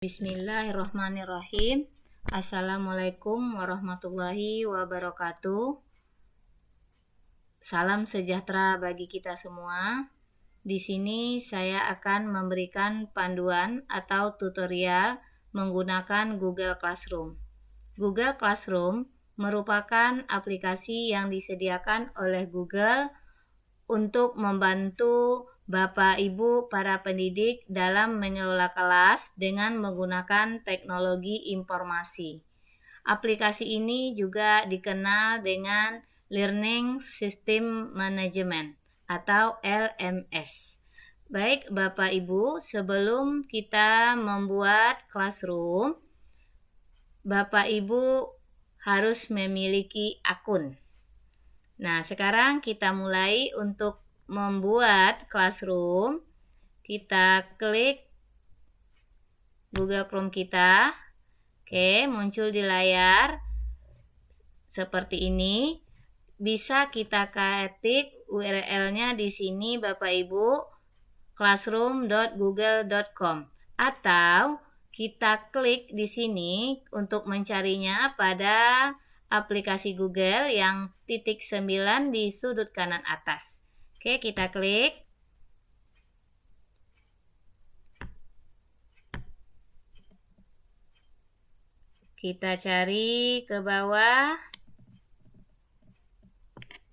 Bismillahirrahmanirrahim. Assalamualaikum warahmatullahi wabarakatuh. Salam sejahtera bagi kita semua. Di sini saya akan memberikan panduan atau tutorial menggunakan Google Classroom. Google Classroom merupakan aplikasi yang disediakan oleh Google untuk membantu Bapak Ibu para pendidik dalam mengelola kelas dengan menggunakan teknologi informasi. Aplikasi ini juga dikenal dengan Learning System Management atau LMS. Baik Bapak Ibu, sebelum kita membuat classroom, Bapak Ibu harus memiliki akun. Nah, sekarang kita mulai untuk membuat classroom. Kita klik Google Chrome kita. Oke, muncul di layar seperti ini. Bisa kita ketik URL-nya di sini Bapak Ibu, classroom.google.com, atau kita klik di sini untuk mencarinya pada aplikasi Google yang titik 9 di sudut kanan atas. Oke, kita klik. Kita cari ke bawah.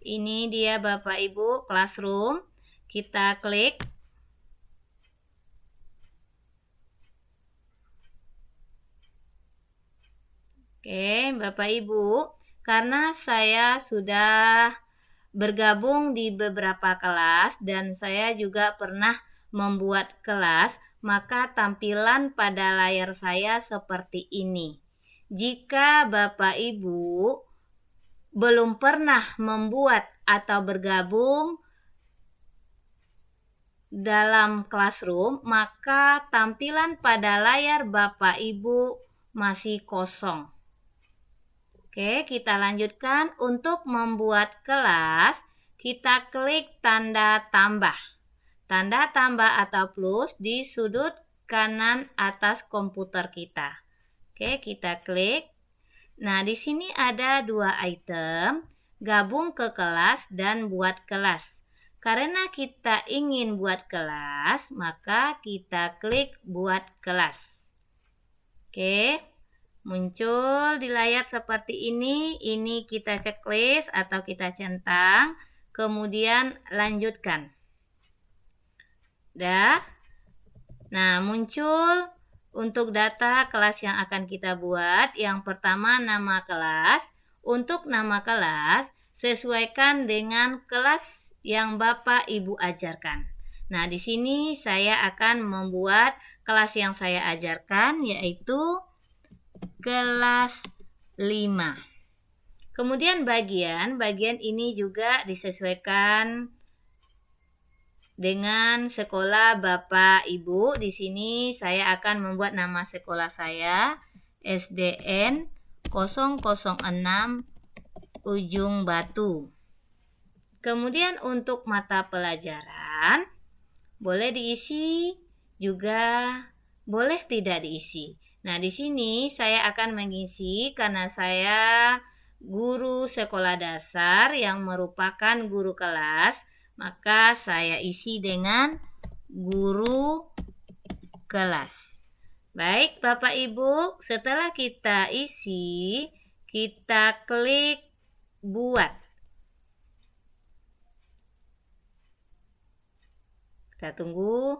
Ini dia Bapak Ibu, Classroom. Kita klik. Oke, Bapak Ibu, karena saya sudah bergabung di beberapa kelas dan saya juga pernah membuat kelas, maka tampilan pada layar saya seperti ini. Jika Bapak Ibu belum pernah membuat atau bergabung dalam classroom, maka tampilan pada layar Bapak Ibu masih kosong. Oke, kita lanjutkan. Untuk membuat kelas, kita klik tanda tambah. Tanda tambah atau plus di sudut kanan atas komputer kita. Oke, kita klik. Nah, di sini ada dua item, gabung ke kelas dan buat kelas. Karena kita ingin buat kelas, maka kita klik buat kelas. Oke. Muncul di layar seperti ini kita checklist atau kita centang, kemudian lanjutkan. Nah, muncul untuk data kelas yang akan kita buat. Yang pertama, nama kelas. Untuk nama kelas, sesuaikan dengan kelas yang Bapak Ibu ajarkan. Nah, di sini saya akan membuat kelas yang saya ajarkan, yaitu kelas 5. Kemudian bagian ini juga disesuaikan dengan sekolah Bapak Ibu. Di sini saya akan membuat nama sekolah saya SDN 006 Ujung Batu. Kemudian untuk mata pelajaran boleh diisi juga boleh tidak diisi. Nah, di sini saya akan mengisi karena saya guru sekolah dasar yang merupakan guru kelas, maka saya isi dengan guru kelas. Baik, Bapak Ibu, setelah kita isi, kita klik buat. Kita tunggu,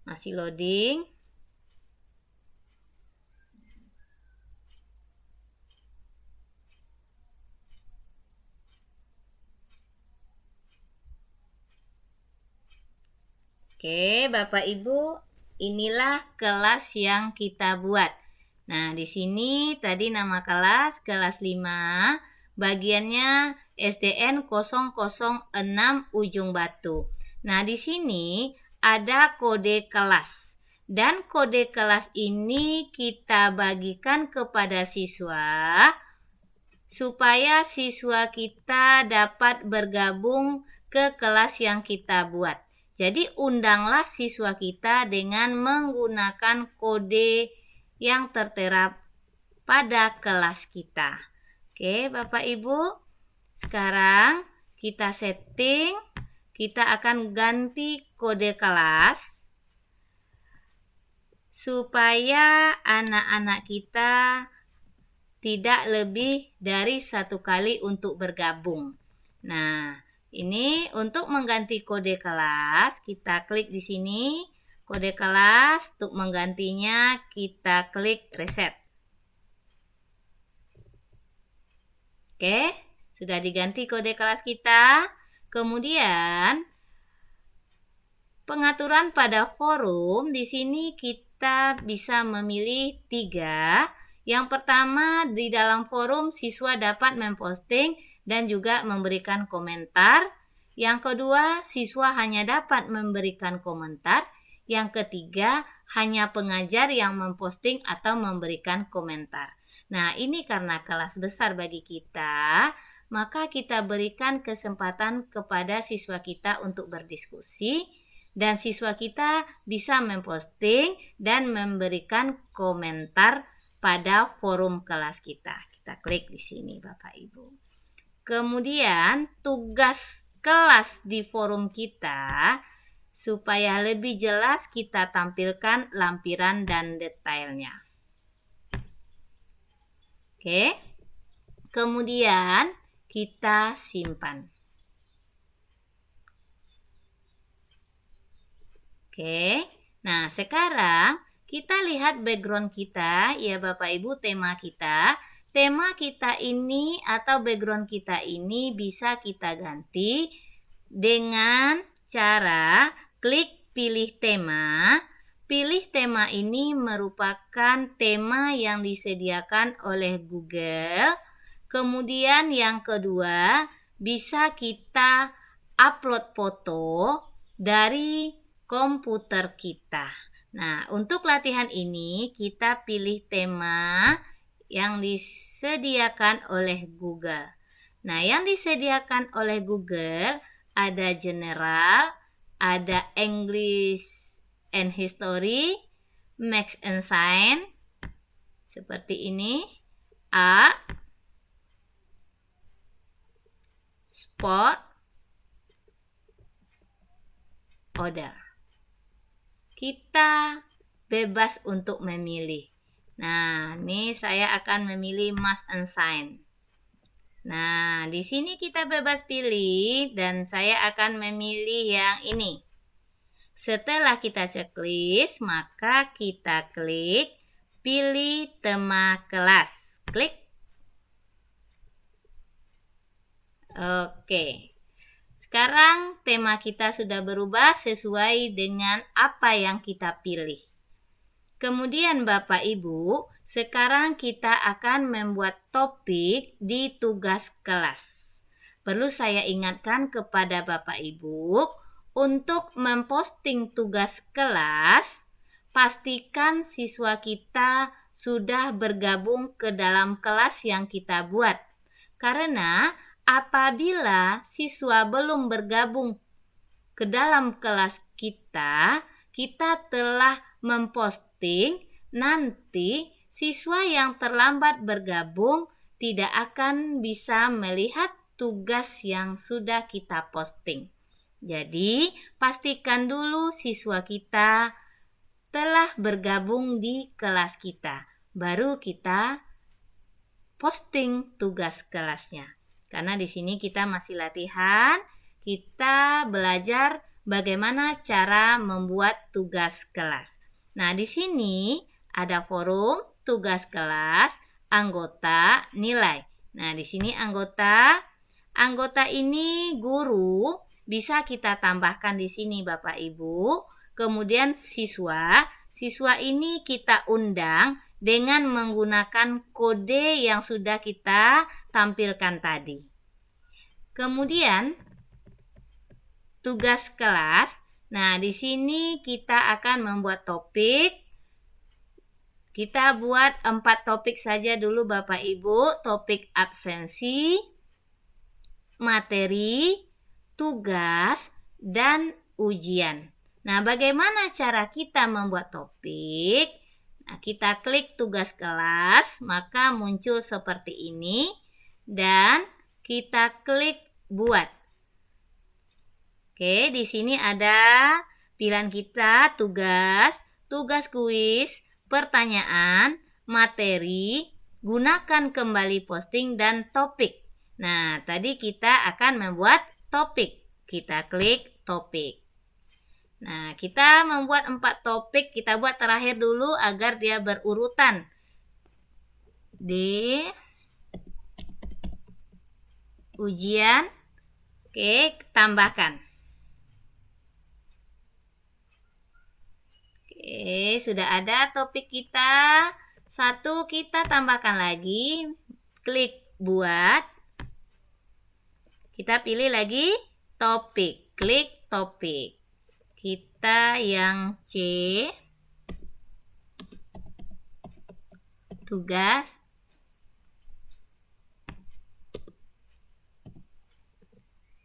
masih loading. Oke, Bapak Ibu, inilah kelas yang kita buat. Nah, di sini tadi nama kelas 5, bagiannya SDN 006 Ujung Batu. Nah, di sini ada kode kelas. Dan kode kelas ini kita bagikan kepada siswa supaya siswa kita dapat bergabung ke kelas yang kita buat. Jadi undanglah siswa kita dengan menggunakan kode yang tertera pada kelas kita. Oke, Bapak Ibu, sekarang kita setting, kita akan ganti kode kelas supaya anak-anak kita tidak lebih dari satu kali untuk bergabung. Nah, ini untuk mengganti kode kelas, kita klik di sini, kode kelas. Untuk menggantinya, kita klik reset. Oke, sudah diganti kode kelas kita. Kemudian, pengaturan pada forum, di sini kita bisa memilih 3. Yang pertama, di dalam forum siswa dapat memposting dan juga memberikan komentar. Yang kedua, siswa hanya dapat memberikan komentar. Yang ketiga, hanya pengajar yang memposting atau memberikan komentar. Nah, ini karena kelas besar bagi kita, maka kita berikan kesempatan kepada siswa kita untuk berdiskusi, dan siswa kita bisa memposting dan memberikan komentar pada forum kelas kita. Kita klik di sini, Bapak Ibu. Kemudian tugas kelas di forum kita, supaya lebih jelas kita tampilkan lampiran dan detailnya. Oke. Kemudian kita simpan. Oke. Nah, sekarang kita lihat background kita, ya Bapak Ibu, tema kita. Tema kita ini atau background kita ini bisa kita ganti dengan cara klik pilih tema. Pilih tema ini merupakan tema yang disediakan oleh Google. Kemudian yang kedua, bisa kita upload foto dari komputer kita. Nah, untuk latihan ini kita pilih tema yang disediakan oleh Google. Nah, yang disediakan oleh Google ada general, ada English and History, Math and Science, seperti ini, Art, Sport, Other. Kita bebas untuk memilih. Nah, ini saya akan memilih Math and Science. Nah, di sini kita bebas pilih dan saya akan memilih yang ini. Setelah kita checklist, maka kita klik pilih tema kelas. Klik. Oke. Sekarang tema kita sudah berubah sesuai dengan apa yang kita pilih. Kemudian Bapak Ibu, sekarang kita akan membuat topik di tugas kelas. Perlu saya ingatkan kepada Bapak Ibu, untuk memposting tugas kelas, pastikan siswa kita sudah bergabung ke dalam kelas yang kita buat. Karena apabila siswa belum bergabung ke dalam kelas kita, kita telah memposting, nanti siswa yang terlambat bergabung tidak akan bisa melihat tugas yang sudah kita posting. Jadi, pastikan dulu siswa kita telah bergabung di kelas kita, baru kita posting tugas kelasnya. Karena di sini kita masih latihan, kita belajar bagaimana cara membuat tugas kelas. Nah, di sini ada forum, tugas kelas, anggota, nilai. Nah, di sini anggota ini guru, bisa kita tambahkan di sini Bapak Ibu. Kemudian siswa ini kita undang dengan menggunakan kode yang sudah kita tampilkan tadi. Kemudian tugas kelas. Nah, di sini kita akan membuat topik. Kita buat 4 topik saja dulu Bapak Ibu. Topik absensi, materi, tugas, dan ujian. Nah, bagaimana cara kita membuat topik? Nah, kita klik tugas kelas, maka muncul seperti ini dan kita klik buat. Oke, di sini ada pilihan kita tugas, tugas kuis, pertanyaan, materi, gunakan kembali posting, dan topik. Nah, tadi kita akan membuat topik. Kita klik topik. Nah, kita membuat 4 topik. Kita buat terakhir dulu agar dia berurutan. Di ujian, oke, tambahkan. Oke, sudah ada topik kita. 1 kita tambahkan lagi. Klik buat. Kita pilih lagi topik. Klik topik. Kita yang C. Tugas.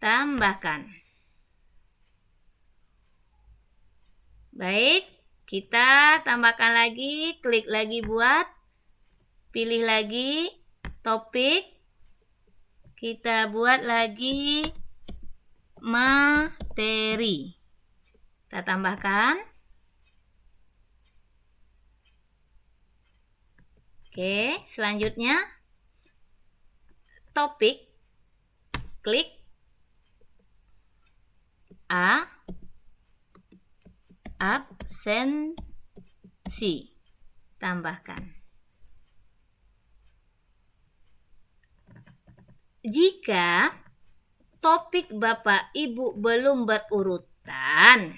Tambahkan. Baik. Kita tambahkan lagi, klik lagi buat, pilih lagi topik, kita buat lagi materi. Kita tambahkan. Oke, selanjutnya topik, klik A. Absensi. Tambahkan. Jika topik Bapak Ibu belum berurutan,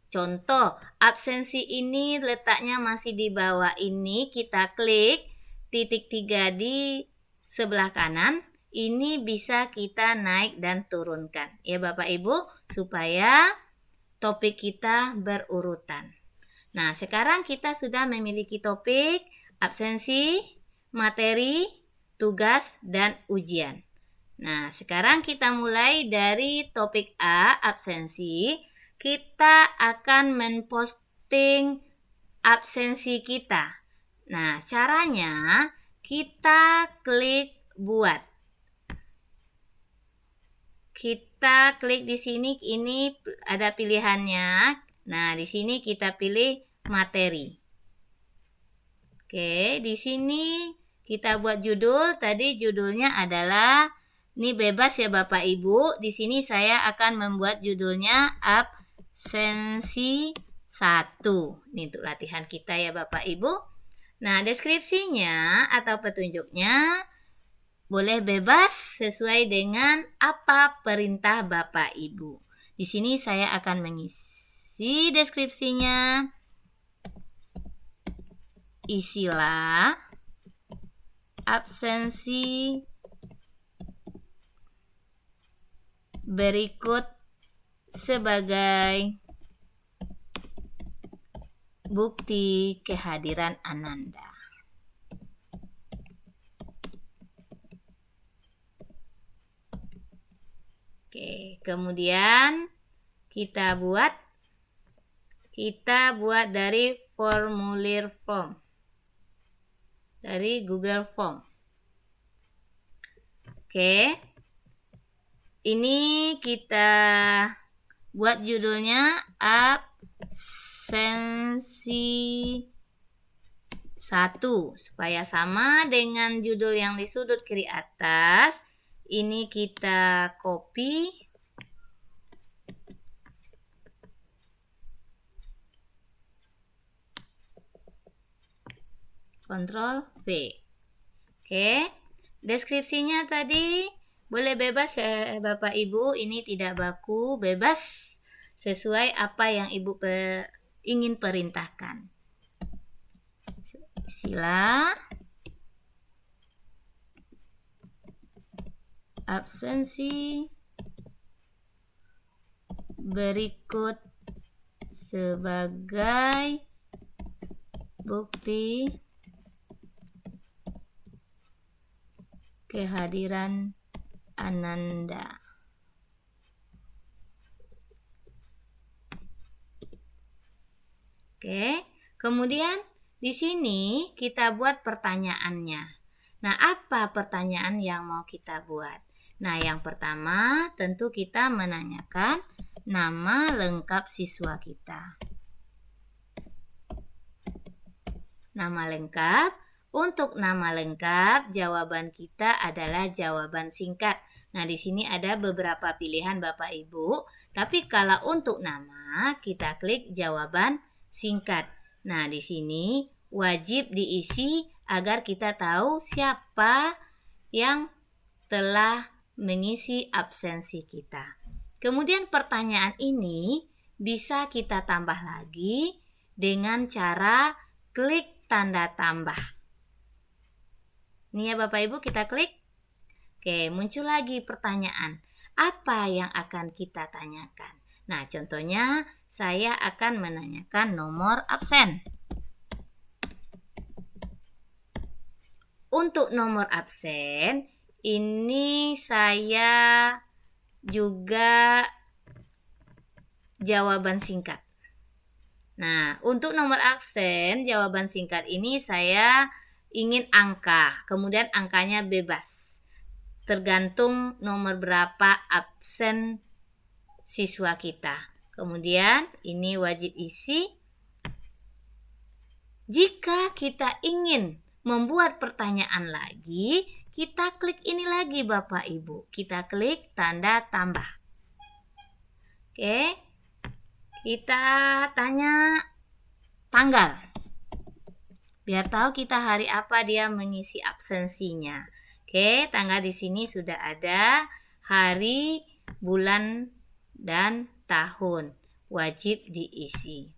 contoh absensi ini letaknya masih di bawah ini, kita klik titik 3 di sebelah kanan, ini bisa kita naik dan turunkan. Ya Bapak Ibu, supaya topik kita berurutan. Nah, sekarang kita sudah memiliki topik, absensi, materi, tugas, dan ujian. Nah, sekarang kita mulai dari topik A, absensi. Kita akan memposting absensi kita. Nah, caranya kita klik buat. Kita klik di sini, ini ada pilihannya. Nah, di sini kita pilih materi. Oke, di sini kita buat judul. Tadi judulnya adalah, ini bebas ya Bapak Ibu. Di sini saya akan membuat judulnya absensi 1. Ini untuk latihan kita ya Bapak Ibu. Nah, deskripsinya atau petunjuknya boleh bebas sesuai dengan apa perintah Bapak Ibu. Di sini saya akan mengisi deskripsinya. Isilah absensi berikut sebagai bukti kehadiran Ananda. Oke, kemudian kita buat dari formulir form. Dari Google Form. Oke. Ini kita buat judulnya absensi 1 supaya sama dengan judul yang di sudut kiri atas. Ini kita copy, Ctrl V. Oke, deskripsinya tadi boleh bebas ya Bapak Ibu, ini tidak baku, bebas sesuai apa yang Ibu ingin perintahkan. Sila absensi berikut sebagai bukti kehadiran Ananda. Oke, kemudian Di sini kita buat pertanyaannya. Nah, apa pertanyaan yang mau kita buat? Nah, yang pertama tentu kita menanyakan nama lengkap siswa kita. Nama lengkap. Untuk nama lengkap, jawaban kita adalah jawaban singkat. Nah, di sini ada beberapa pilihan Bapak Ibu. Tapi kalau untuk nama, kita klik jawaban singkat. Nah, di sini wajib diisi agar kita tahu siapa yang telah mengisi absensi kita. Kemudian pertanyaan ini bisa kita tambah lagi dengan cara klik tanda tambah. Ini ya Bapak Ibu, kita klik. Oke, muncul lagi pertanyaan. Apa yang akan kita tanyakan? Nah, contohnya saya akan menanyakan nomor absen. Untuk nomor absen, ini saya juga jawaban singkat. Nah, untuk nomor absen, jawaban singkat ini saya ingin angka, kemudian angkanya bebas. Tergantung nomor berapa absen siswa kita. Kemudian ini wajib isi. Jika kita ingin membuat pertanyaan lagi, kita klik ini lagi Bapak Ibu. Kita klik tanda tambah. Oke. Kita tanya tanggal. Biar tahu kita hari apa dia mengisi absensinya. Oke, tanggal di sini sudah ada, hari, bulan, dan tahun. Wajib diisi.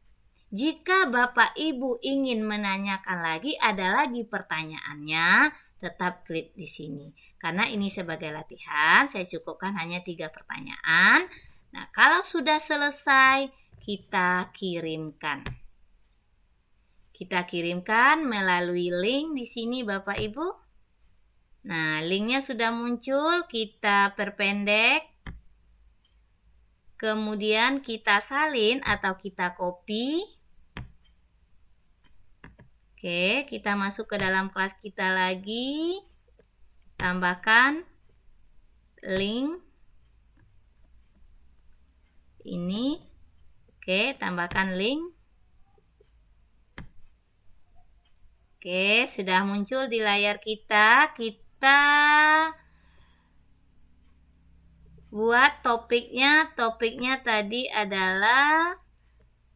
Jika Bapak Ibu ingin menanyakan lagi, ada lagi pertanyaannya, tetap klik di sini. Karena ini sebagai latihan, saya cukupkan hanya 3 pertanyaan. Nah, kalau sudah selesai, kita kirimkan. Kita kirimkan melalui link di sini Bapak Ibu. Nah, linknya sudah muncul, kita perpendek. Kemudian kita salin atau kita copy. Oke, kita masuk ke dalam kelas kita lagi. Tambahkan link. Ini. Oke, tambahkan link. Oke, sudah muncul di layar kita. Kita buat topiknya. Topiknya tadi adalah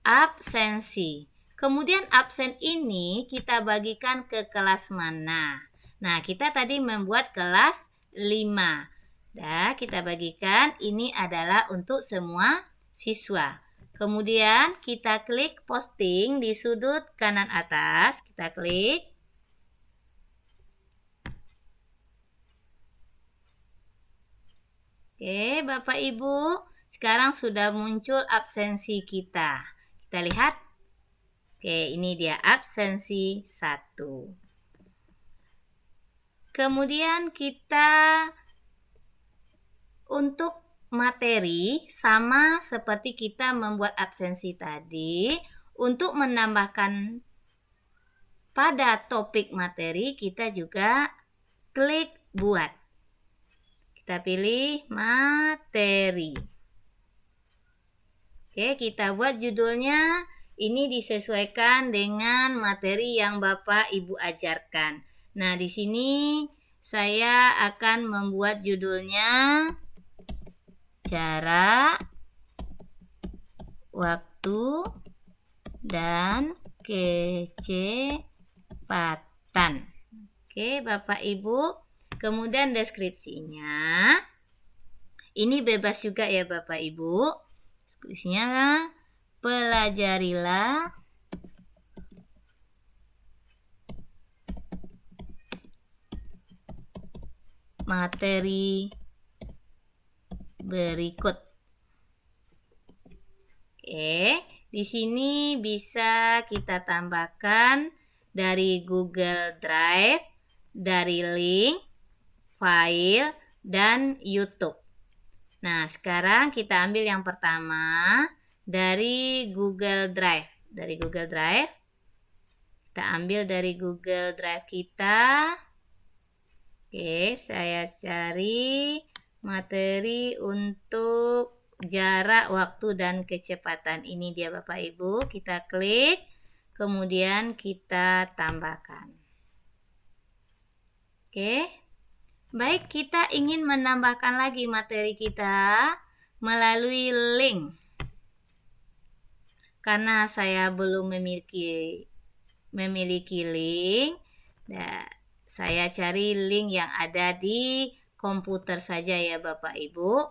absensi. Kemudian absen ini kita bagikan ke kelas mana? Nah, kita tadi membuat kelas 5. Nah, kita bagikan ini adalah untuk semua siswa. Kemudian kita klik posting di sudut kanan atas, kita klik. Oke, Bapak Ibu, sekarang sudah muncul absensi kita. Kita lihat. Oke, ini dia absensi 1. Kemudian kita untuk materi sama seperti kita membuat absensi tadi. Untuk menambahkan pada topik materi, kita juga klik buat. Kita pilih materi. Oke, kita buat judulnya. Ini disesuaikan dengan materi yang Bapak Ibu ajarkan. Nah, di sini saya akan membuat judulnya jarak, waktu, dan kecepatan. Oke, Bapak Ibu. Kemudian deskripsinya. Ini bebas juga ya Bapak Ibu. Deskripsinya, pelajarilah materi berikut. Oke, di sini bisa kita tambahkan dari Google Drive, dari link, file, dan YouTube. Nah, sekarang kita ambil yang pertama dari Google Drive. Dari Google Drive, Kita ambil dari Google Drive kita. Oke, saya cari materi untuk jarak, waktu, dan kecepatan. Ini dia Bapak Ibu. Kita klik, kemudian kita tambahkan. Oke, baik, kita ingin menambahkan lagi materi kita melalui link. Karena saya belum memiliki link, nah, saya cari link yang ada di komputer saja ya Bapak Ibu.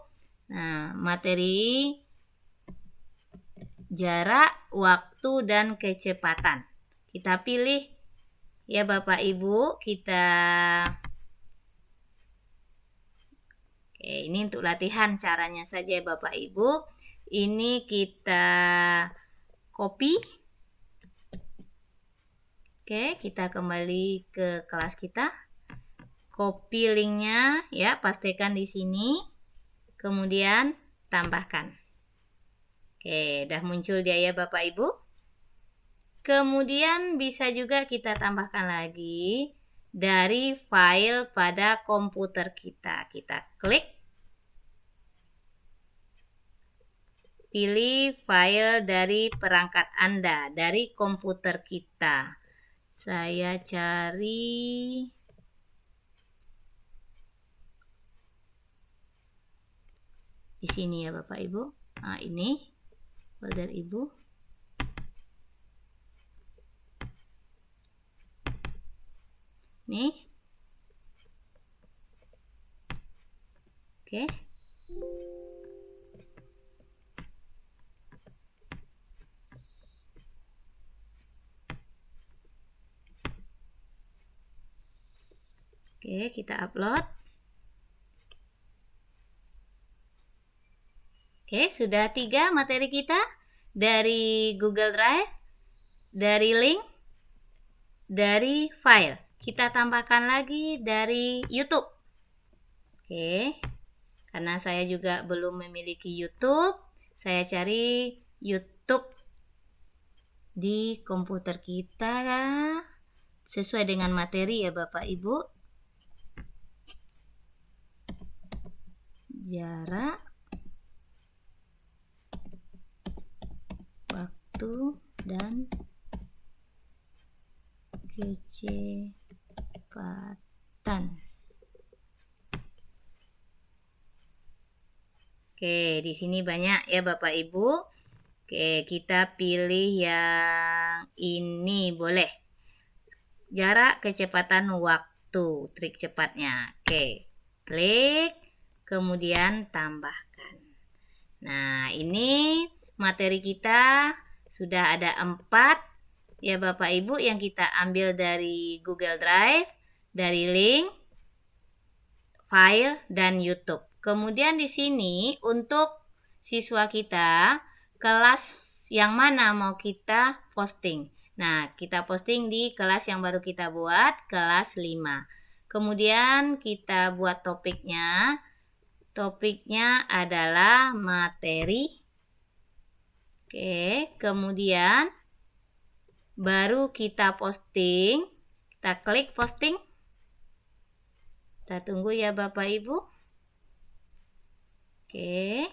Nah, materi jarak, waktu, dan kecepatan. Kita pilih ya Bapak Ibu, Oke, ini untuk latihan caranya saja ya Bapak Ibu. Ini kita copy. Oke, kita kembali ke kelas kita. Copy linknya ya, pastikan di sini. Kemudian tambahkan. Oke, udah muncul dia ya Bapak Ibu. Kemudian bisa juga kita tambahkan lagi dari file pada komputer kita. Kita klik, pilih file dari perangkat Anda, dari komputer kita. Saya cari di sini ya Bapak Ibu. Nah, ini folder Ibu. Nih. Oke. Oke, kita upload. Oke, sudah 3 materi kita dari Google Drive, dari link, dari file. Kita tambahkan lagi dari YouTube. Oke, karena saya juga belum memiliki YouTube, saya cari YouTube di komputer kita sesuai dengan materi ya Bapak Ibu. Jarak, waktu, dan kecepatan. Oke, di sini banyak ya Bapak Ibu. Oke, kita pilih yang ini boleh. Jarak, kecepatan, waktu, trik cepatnya. Oke, klik, kemudian tambahkan. Nah, ini materi kita sudah ada 4 ya Bapak Ibu yang kita ambil dari Google Drive, dari link, file, dan YouTube. Kemudian di sini untuk siswa kita, kelas yang mana mau kita posting. Nah, kita posting di kelas yang baru kita buat, kelas 5. Kemudian kita buat topiknya. Topiknya adalah materi. Oke, kemudian baru kita posting. Kita klik posting. Kita tunggu ya Bapak Ibu. Oke,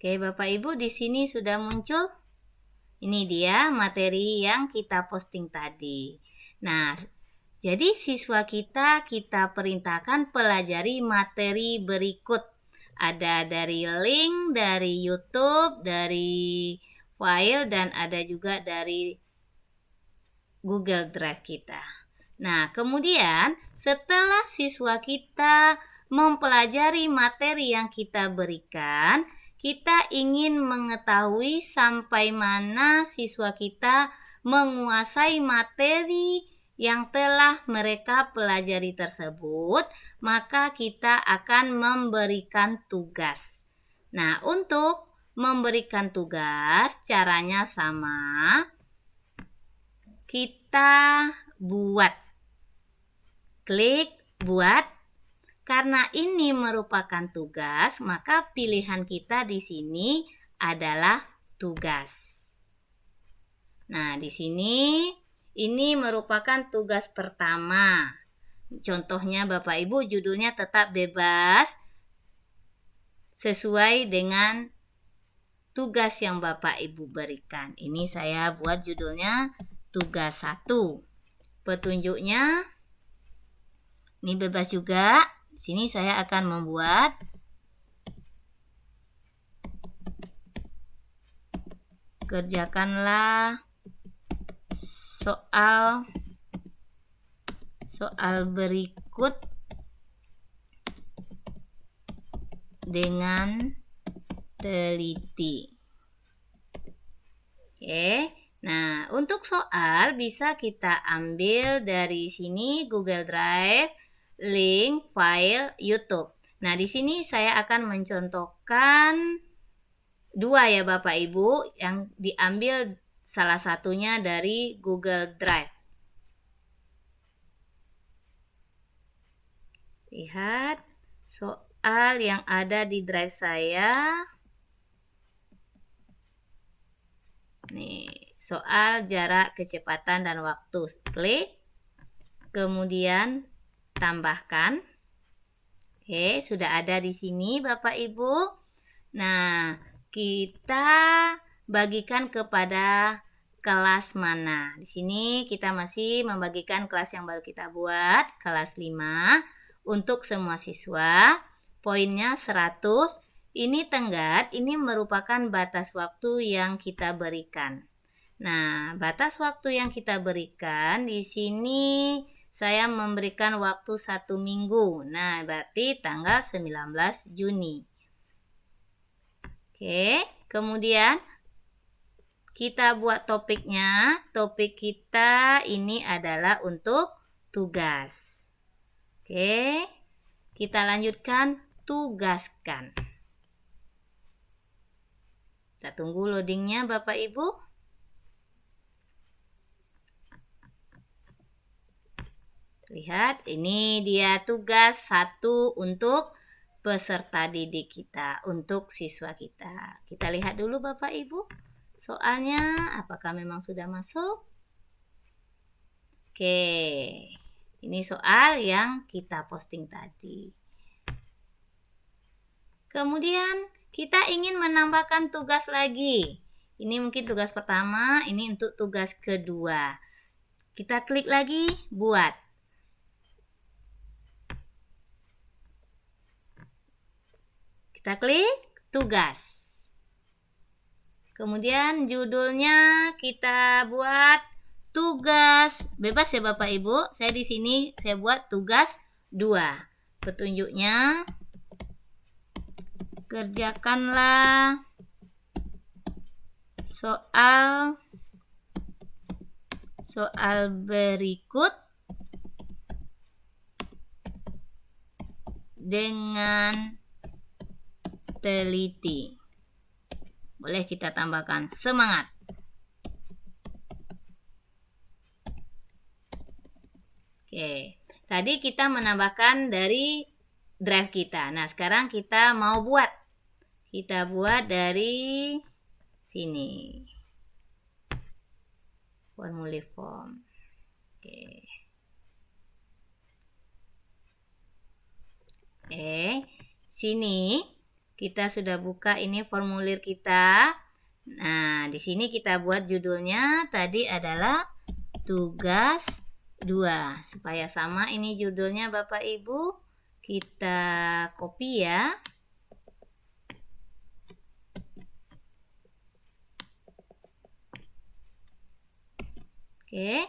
Bapak Ibu, di sini sudah muncul. Ini dia materi yang kita posting tadi. Nah, jadi siswa kita perintahkan pelajari materi berikut. Ada dari link, dari YouTube, dari file, dan ada juga dari Google Drive kita. Nah, kemudian setelah siswa kita mempelajari materi yang kita berikan, kita ingin mengetahui sampai mana siswa kita menguasai materi yang telah mereka pelajari tersebut, maka kita akan memberikan tugas. Nah, untuk memberikan tugas, caranya sama. Kita buat. Klik buat. Karena ini merupakan tugas, maka pilihan kita di sini adalah tugas. Nah, di sini ini merupakan tugas pertama. Contohnya Bapak Ibu, judulnya tetap bebas sesuai dengan tugas yang Bapak Ibu berikan. Ini saya buat judulnya tugas 1. Petunjuknya ini bebas juga. Di sini saya akan membuat kerjakanlah soal berikut dengan teliti. Oke. Nah, untuk soal bisa kita ambil dari sini Google Drive, link, file, YouTube. Nah, di sini saya akan mencontohkan 2 ya Bapak Ibu, yang diambil salah satunya dari Google Drive. Lihat soal yang ada di drive saya. Nih, soal jarak, kecepatan, dan waktu. Klik. Kemudian tambahkan. Oke, sudah ada di sini Bapak Ibu. Nah, kita bagikan kepada kelas mana. Di sini kita masih membagikan kelas yang baru kita buat, kelas 5. Untuk semua siswa, poinnya 100. Ini tenggat, ini merupakan batas waktu yang kita berikan. Nah, batas waktu yang kita berikan di sini saya memberikan waktu 1 minggu. Nah, berarti tanggal 19 Juni. Oke, kemudian kita buat topiknya. Topik kita ini adalah untuk tugas. Oke, kita lanjutkan tugaskan. Kita tunggu loadingnya Bapak Ibu. Lihat, ini dia tugas 1 untuk peserta didik kita, untuk siswa kita. Kita lihat dulu Bapak Ibu soalnya, apakah memang sudah masuk? Oke, ini soal yang kita posting tadi. Kemudian kita ingin menambahkan tugas lagi. Ini mungkin tugas pertama, ini untuk tugas kedua. Kita klik lagi, buat. Kita klik tugas. Kemudian judulnya kita buat tugas bebas ya Bapak Ibu. Saya di sini saya buat tugas 2. Petunjuknya kerjakanlah soal berikut dengan teliti. Boleh kita tambahkan semangat. Oke, tadi kita menambahkan dari drive kita. Nah, sekarang kita mau buat. Kita buat dari sini. Formulir form. Oke. Sini kita sudah buka ini formulir kita. Nah, di sini kita buat judulnya tadi adalah tugas 2. Supaya sama ini judulnya Bapak Ibu, kita copy ya. Oke.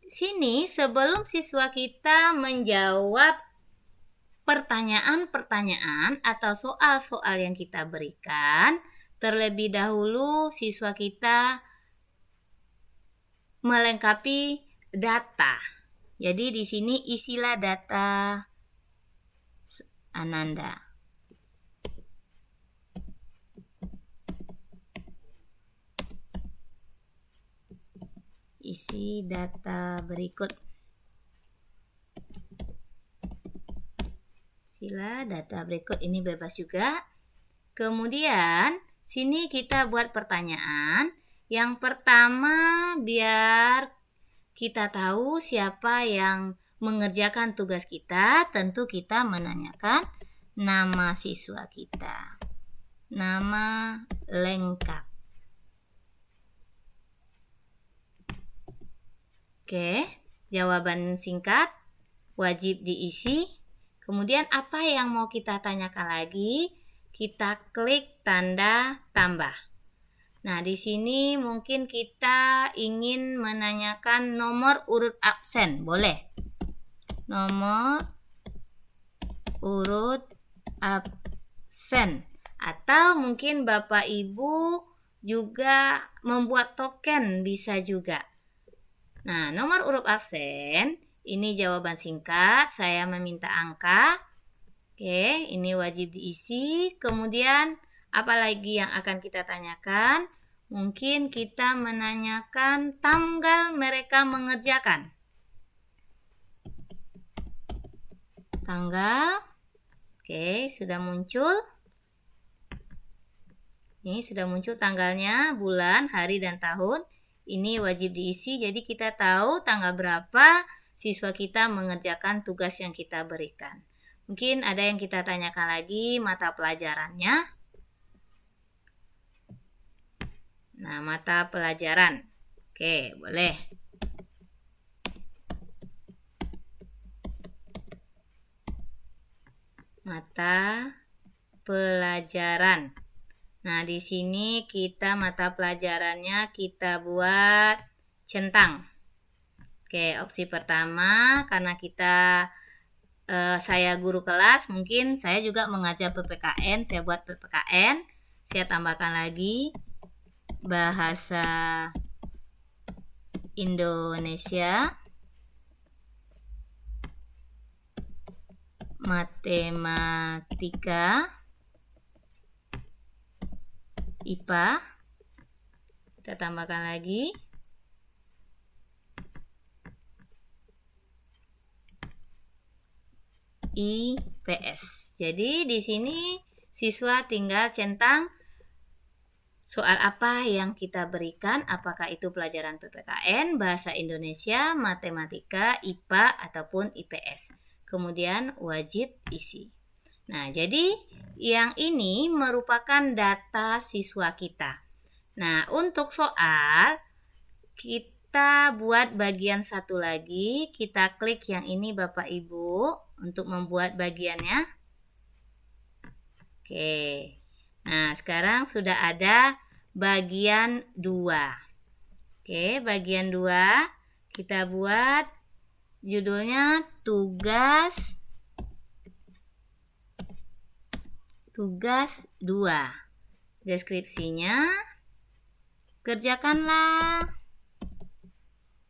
Sini sebelum siswa kita menjawab pertanyaan-pertanyaan atau soal-soal yang kita berikan, terlebih dahulu siswa kita melengkapi data. Jadi di sini isilah data Ananda. Isi data berikut. Sila data berikut ini bebas juga. Kemudian sini kita buat pertanyaan. Yang pertama, biar kita tahu siapa yang mengerjakan tugas kita, tentu kita menanyakan nama siswa kita. Nama lengkap. Oke, jawaban singkat wajib diisi. Kemudian apa yang mau kita tanyakan lagi? Kita klik tanda tambah. Nah, di sini mungkin kita ingin menanyakan nomor urut absen, boleh? Nomor urut absen. Atau mungkin Bapak Ibu juga membuat token, bisa juga. Nah, nomor urut absen, ini jawaban singkat, saya meminta angka. Oke, ini wajib diisi. Kemudian apalagi yang akan kita tanyakan? Mungkin kita menanyakan tanggal mereka mengerjakan. Tanggal. Oke, sudah muncul. Ini sudah muncul tanggalnya, bulan, hari, dan tahun. Ini wajib diisi, jadi kita tahu tanggal berapa siswa kita mengerjakan tugas yang kita berikan. Mungkin ada yang kita tanyakan lagi mata pelajarannya. Nah, mata pelajaran. Oke, boleh. Mata pelajaran. Nah, di sini kita mata pelajarannya kita buat centang. Oke, opsi pertama karena saya guru kelas, mungkin saya juga mengajar PPKN, saya buat PPKN. Saya tambahkan lagi bahasa Indonesia, matematika, IPA. Kita tambahkan lagi IPS. Jadi di sini siswa tinggal centang soal apa yang kita berikan, apakah itu pelajaran PPKN, bahasa Indonesia, matematika, IPA ataupun IPS. Kemudian wajib isi. Nah, jadi yang ini merupakan data siswa kita. Nah, untuk soal kita buat bagian satu lagi. Kita klik yang ini Bapak Ibu untuk membuat bagiannya. Oke. Nah, sekarang sudah ada bagian 2. Oke, bagian 2 kita buat judulnya tugas 2. Deskripsinya, kerjakanlah.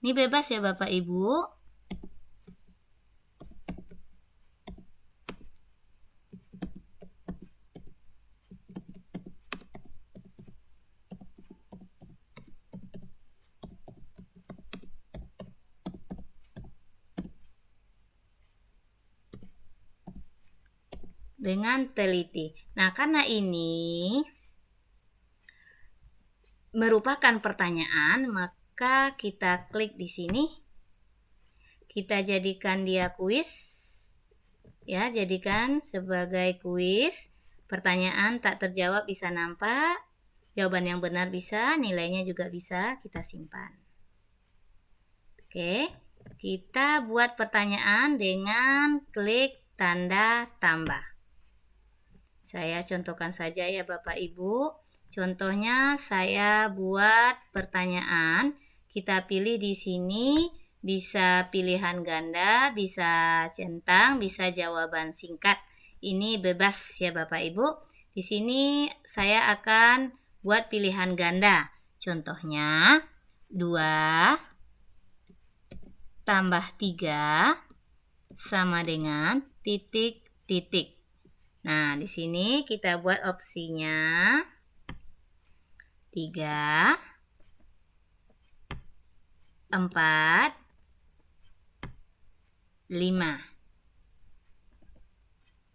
Ini bebas ya Bapak Ibu. Dengan teliti. Nah, karena ini merupakan pertanyaan, maka kita klik di sini. Kita jadikan dia kuis. Ya, jadikan sebagai kuis. Pertanyaan tak terjawab bisa nampak. Jawaban yang benar bisa, nilainya juga bisa kita simpan. Oke, kita buat pertanyaan dengan klik tanda tambah. Saya contohkan saja ya Bapak Ibu. Contohnya saya buat pertanyaan. Kita pilih di sini bisa pilihan ganda, bisa centang, bisa jawaban singkat. Ini bebas ya Bapak Ibu. Di sini saya akan buat pilihan ganda. Contohnya 2 tambah 3 sama dengan titik-titik. Nah, di sini kita buat opsinya 3, 4, 5.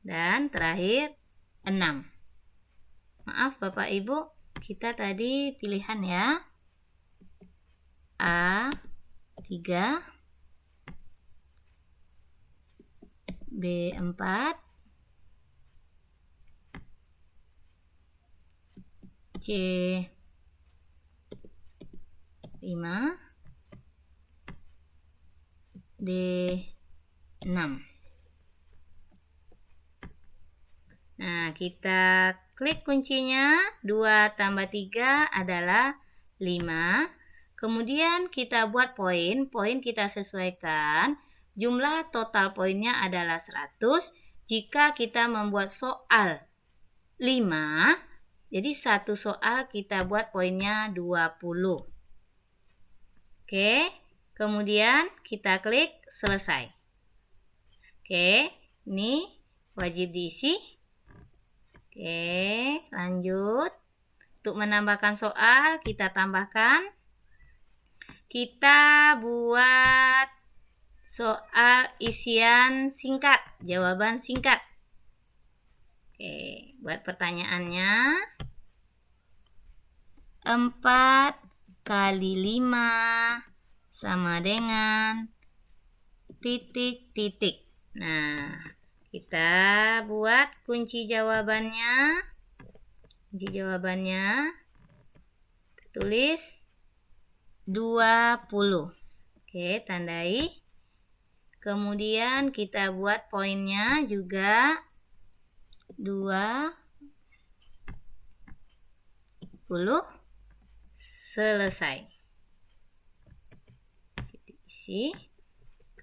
Dan terakhir 6. Maaf Bapak Ibu, kita tadi pilihan ya. A 3, B 4, C 5, D 6. Nah, kita klik kuncinya. 2 tambah 3 adalah 5. Kemudian kita buat poin. Poin kita sesuaikan. Jumlah total poinnya adalah 100. Jika kita membuat soal 5, jadi satu soal kita buat poinnya 20. Oke, kemudian kita klik selesai. Oke, ini wajib diisi. Oke, lanjut. Untuk menambahkan soal, kita tambahkan. Kita buat soal isian singkat, jawaban singkat. Oke, buat pertanyaannya. 4 kali 5 sama dengan titik-titik. Nah, kita buat kunci jawabannya. Kunci jawabannya tulis 20. Oke, tandai. Kemudian kita buat poinnya juga 20. Selesai. Isi.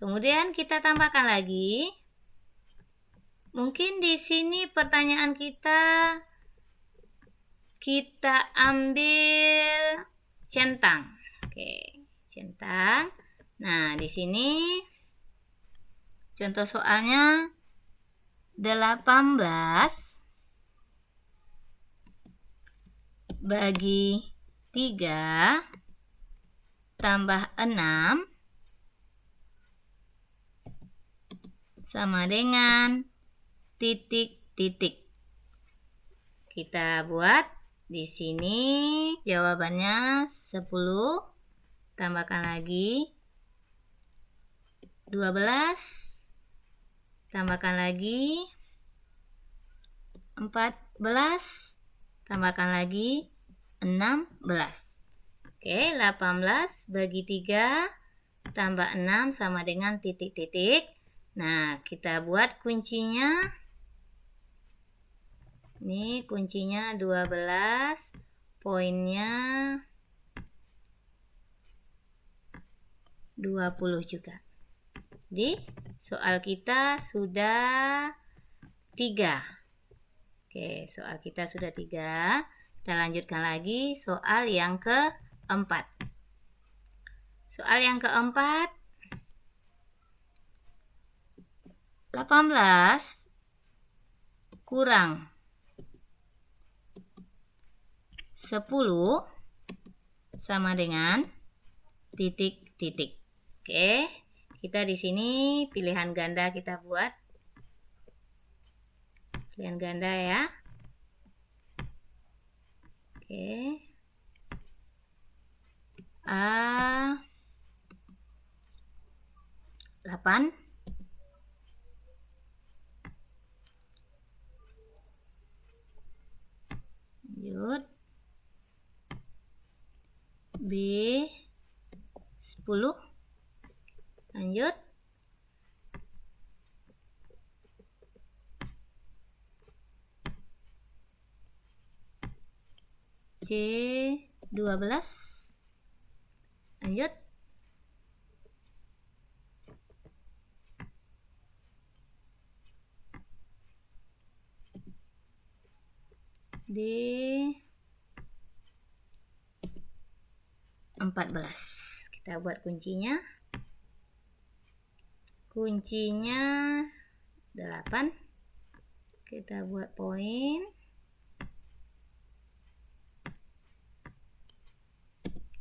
Kemudian kita tambahkan lagi. Mungkin di sini pertanyaan kita ambil centang. Oke, centang. Nah, di sini contoh soalnya 18 bagi 3 tambah 6 sama dengan titik-titik. Kita buat di sini jawabannya 10, tambahkan lagi 12, tambahkan lagi 14, tambahkan lagi 16. Oke, 18 bagi 3 tambah 6 sama dengan titik-titik. Nah, kita buat kuncinya. Ini kuncinya 12, poinnya 20 juga. Jadi, soal kita sudah 3. Oke, soal kita sudah 3. Kita lanjutkan lagi soal yang keempat. Soal yang keempat, 18 kurang 10 sama dengan titik-titik. Oke, kita di sini pilihan ganda kita buat. Pilihan ganda ya. Oke. A 8, lanjut B 10, lanjut C 12, lanjut D 14. Kita buat kuncinya. Kuncinya 8. Kita buat poin.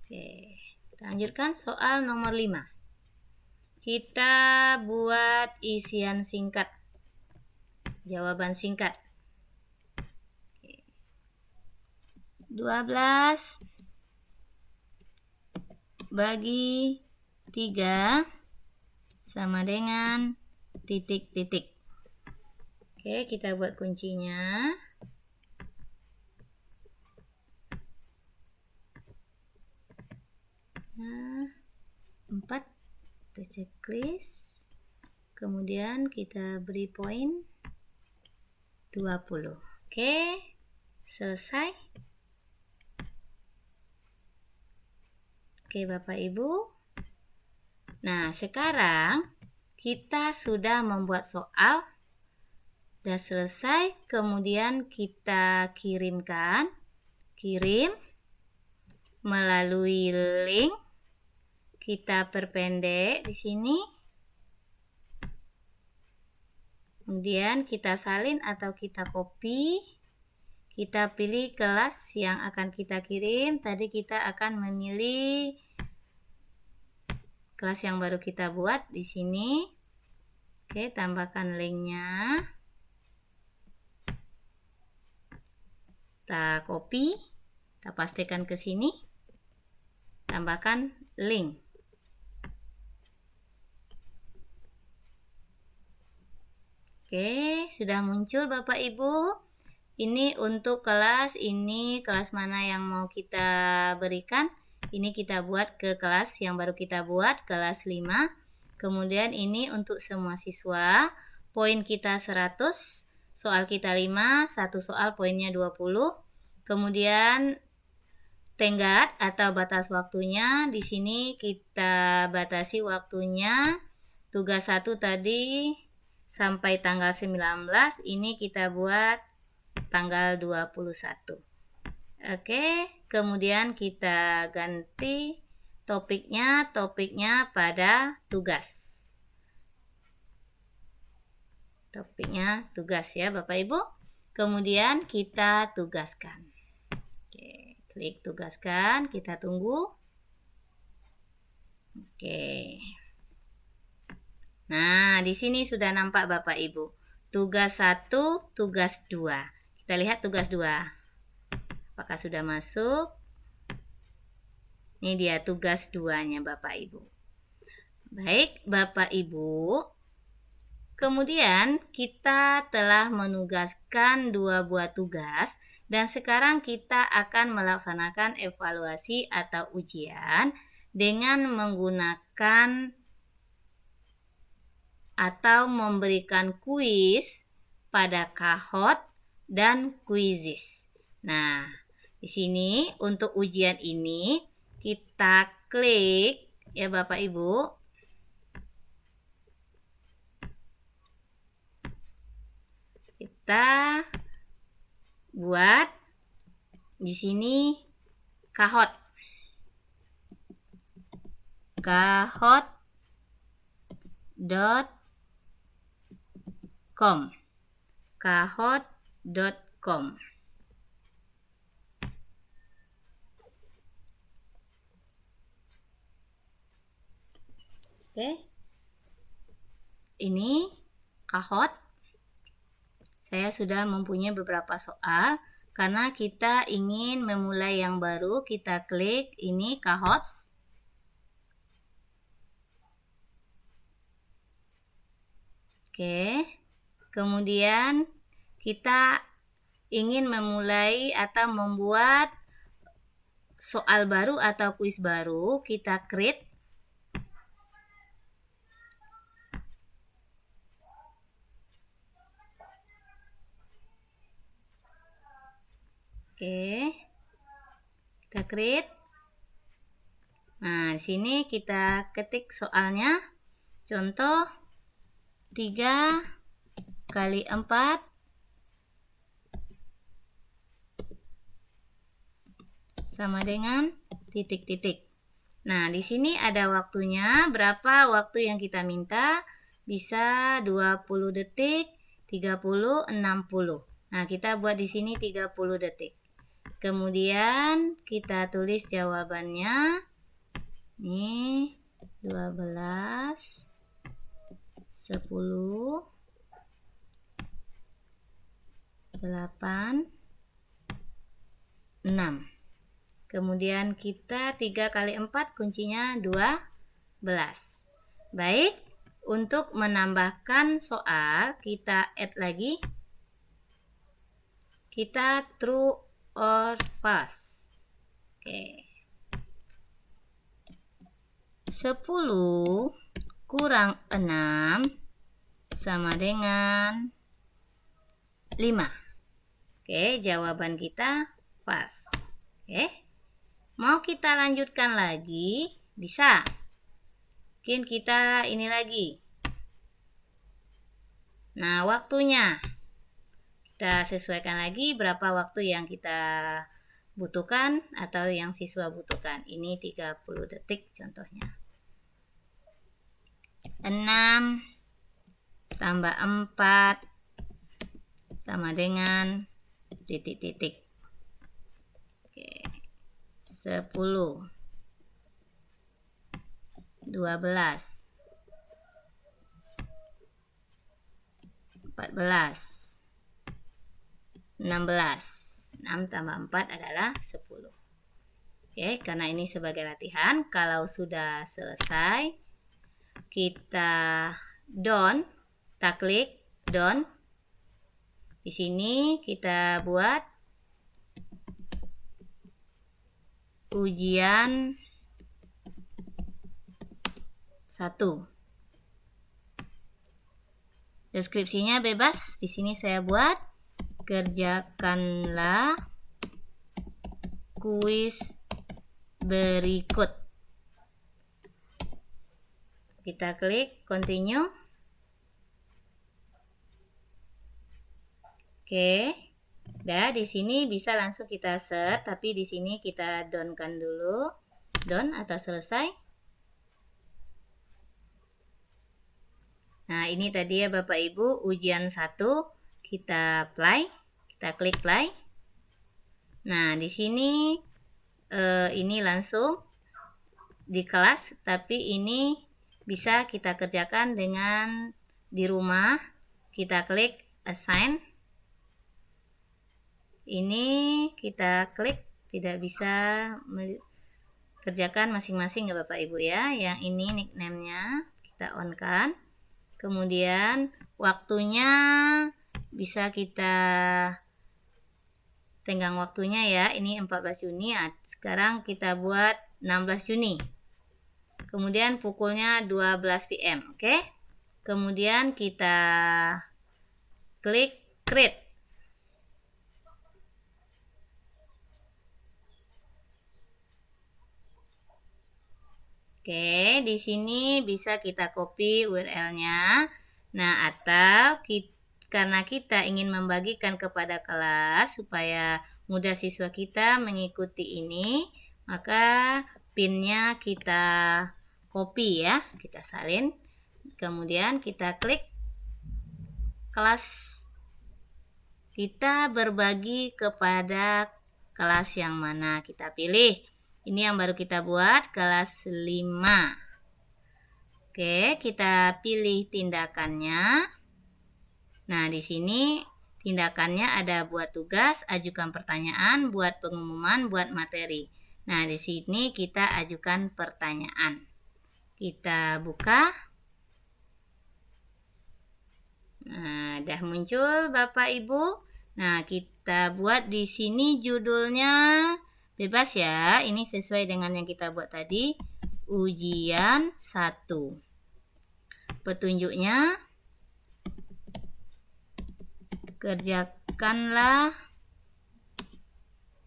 Oke, kita lanjutkan soal nomor 5. Kita buat isian singkat. Jawaban singkat. 12 bagi 3 sama dengan titik-titik. Oke, kita buat kuncinya. Nah, 4, kita checklist. Kemudian kita beri poin 20. Oke, selesai. Oke, Bapak Ibu. Nah, sekarang kita sudah membuat soal. Sudah selesai, kemudian kita kirim melalui link. Kita perpendek di sini. Kemudian kita salin atau kita copy. Kita pilih kelas yang akan kita kirim. Tadi kita akan memilih kelas yang baru kita buat di sini. Oke, tambahkan linknya. Kita copy, kita pastikan ke sini. Tambahkan link. Oke, sudah muncul Bapak Ibu. Ini untuk kelas, ini kelas mana yang mau kita berikan. Ini kita buat ke kelas yang baru kita buat, kelas 5. Kemudian ini untuk semua siswa. Poin kita 100, soal kita 5, satu soal poinnya 20. Kemudian tenggat atau batas waktunya, di sini kita batasi waktunya. Tugas 1 tadi sampai tanggal 19, ini kita buat tanggal 21. Oke, kemudian kita ganti topiknya pada tugas. Topiknya tugas ya Bapak Ibu. Kemudian kita tugaskan. Oke, klik tugaskan, kita tunggu. Oke. Nah, di sini sudah nampak Bapak Ibu. Tugas 1, tugas 2. Kita lihat tugas 2. Apakah sudah masuk? Ini dia tugas 2-nya Bapak Ibu. Baik, Bapak Ibu. Kemudian kita telah menugaskan 2 buah tugas dan sekarang kita akan melaksanakan evaluasi atau ujian dengan menggunakan atau memberikan kuis pada Kahoot dan Quizizz. Nah, di sini untuk ujian ini kita klik ya Bapak Ibu. Kita buat di sini Kahoot. Kahoot.com. Kahoot.com. Oke. Ini Kahoot. Saya sudah mempunyai beberapa soal. Karena kita ingin memulai yang baru, kita klik ini Kahoot. Oke. Kemudian kita ingin memulai atau membuat soal baru atau kuis baru, kita create. Oke. Kita create. Nah, di sini kita ketik soalnya. Contoh 3 kali 4 sama dengan titik-titik. Nah, di sini ada waktunya, berapa waktu yang kita minta? Bisa 20 detik, 30, 60. Nah, kita buat di sini 30 detik. Kemudian kita tulis jawabannya. Nih, 12, 10, 8, 6. Kemudian kita 3 kali 4 kuncinya 12. Baik, untuk menambahkan soal kita add lagi. Kita true or false. Oke. 10 kurang 6 sama dengan 5. Oke, jawaban kita pas. Oke. Mau kita lanjutkan lagi? Bisa. Mungkin kita ini lagi. Nah, waktunya kita sesuaikan lagi berapa waktu yang kita butuhkan atau yang siswa butuhkan. Ini 30 detik contohnya. 6 tambah 4 sama dengan titik-titik. Oke. 10 12 14 16. 6 tambah 4 adalah 10. Oke, karena ini sebagai latihan, kalau sudah selesai kita done, kita klik done. Di sini kita buat ujian 1. Deskripsinya bebas. Di sini saya buat kerjakanlah kuis berikut. Kita klik continue. Oke. Udah, di sini bisa langsung kita set, tapi di sini kita down-kan dulu. Done atau selesai. Nah, ini tadi ya Bapak Ibu, ujian 1. Kita play, kita klik play. Nah, di sini ini langsung di kelas, tapi ini bisa kita kerjakan dengan di rumah. Kita klik assign. Ini kita klik, tidak bisa kerjakan masing-masing ya Bapak Ibu ya. Yang ini nickname-nya kita on kan. Kemudian waktunya bisa kita tenggang waktunya ya. Ini 14 Juni. Sekarang kita buat 16 Juni. Kemudian pukulnya 12 PM, oke? Kemudian kita klik create. Oke, di sini bisa kita copy URL-nya. Nah, atau karena kita ingin membagikan kepada kelas supaya mudah siswa kita mengikuti ini, maka pin-nya kita copy ya, kita salin. Kemudian kita klik kelas. Kita berbagi kepada kelas yang mana kita pilih. Ini yang baru kita buat, kelas 5. Oke, kita pilih tindakannya. Nah, di sini tindakannya ada buat tugas, ajukan pertanyaan, buat pengumuman, buat materi. Nah, di sini kita ajukan pertanyaan. Kita buka. Nah, udah muncul Bapak Ibu. Nah, kita buat di sini judulnya bebas ya, ini sesuai dengan yang kita buat tadi. Ujian 1. Petunjuknya, kerjakanlah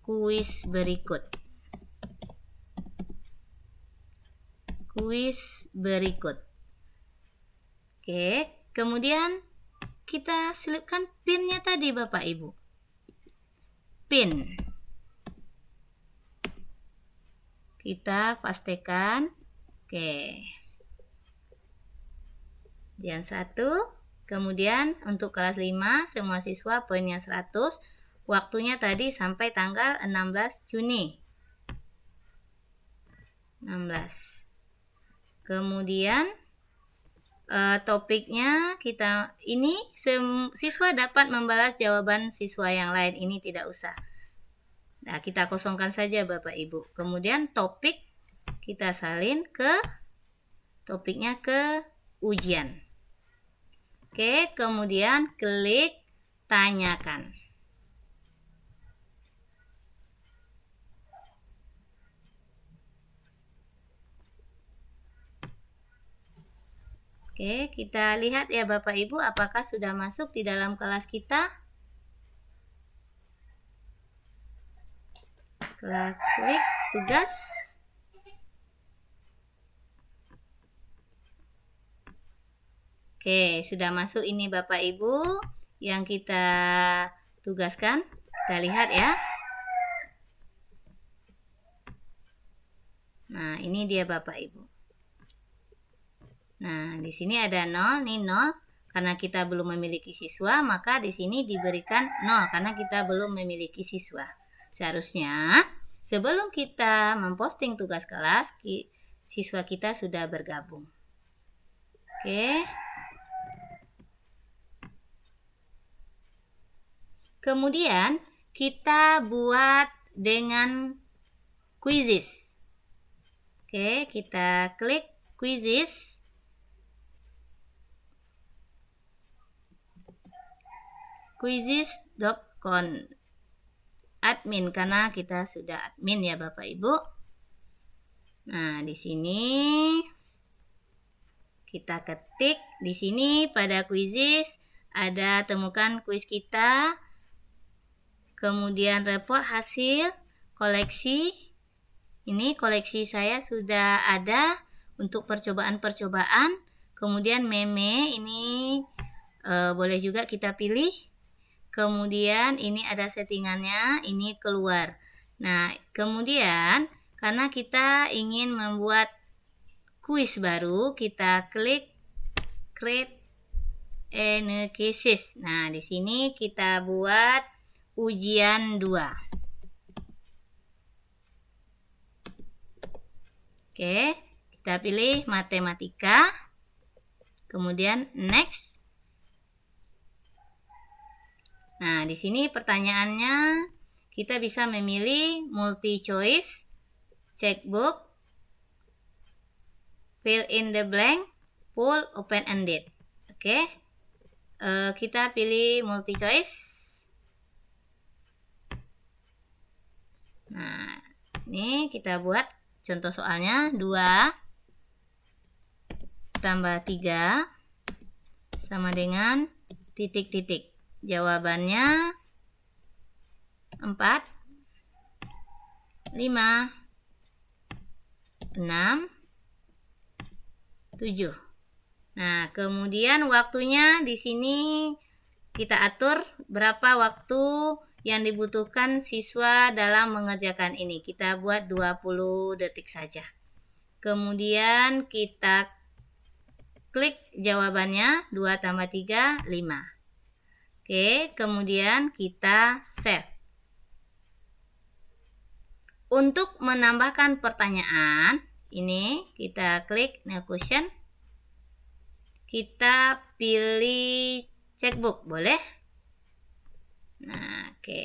kuis berikut. Kuis berikut. Oke, kemudian kita selipkan pin-nya tadi Bapak Ibu. Pin. Kita pastikan. Oke. Ujian 1. Kemudian untuk kelas 5 semua siswa poinnya 100. Waktunya tadi sampai tanggal 16 Juni. 16. Kemudian topiknya kita ini siswa dapat membalas jawaban siswa yang lain. Ini tidak usah. Nah, kita kosongkan saja Bapak Ibu. Kemudian topik kita salin ke topiknya ke ujian. Oke, kemudian klik tanyakan. Oke, kita lihat ya Bapak Ibu apakah sudah masuk di dalam kelas kita. Kita klik tugas. Oke, sudah masuk ini Bapak Ibu yang kita tugaskan. Kita lihat ya. Nah, ini dia Bapak Ibu. Nah, di sini ada 0, nih 0. Karena kita belum memiliki siswa, maka di sini diberikan 0 karena kita belum memiliki siswa. Seharusnya sebelum kita memposting tugas kelas, siswa kita sudah bergabung. Oke. Kemudian kita buat dengan quizzes. Oke, kita klik quizzes. Quizzes.com admin karena kita sudah admin ya Bapak Ibu. Nah, di sini kita ketik di sini pada quizzes ada temukan kuis kita. Kemudian report hasil koleksi. Ini koleksi saya sudah ada untuk percobaan-percobaan. Kemudian meme ini boleh juga kita pilih. Kemudian ini ada settingannya, ini keluar. Nah, kemudian karena kita ingin membuat kuis baru, kita klik create a quizzes. Nah, di sini kita buat ujian 2. Oke, kita pilih matematika. Kemudian next. Nah, di sini pertanyaannya kita bisa memilih multi choice, checkbook, fill in the blank, full open ended. Oke. Kita pilih multi choice. Nah, ini kita buat contoh soalnya 2 tambah 3 sama dengan titik-titik. Jawabannya 4, 5, 6, 7. Nah, kemudian waktunya di sini kita atur berapa waktu yang dibutuhkan siswa dalam mengerjakan ini. Kita buat 20 detik saja. Kemudian kita klik jawabannya 2 tambah 3, 5. Oke, kemudian kita save. Untuk menambahkan pertanyaan, ini kita klik new question. Kita pilih checkbook, boleh? Nah, oke.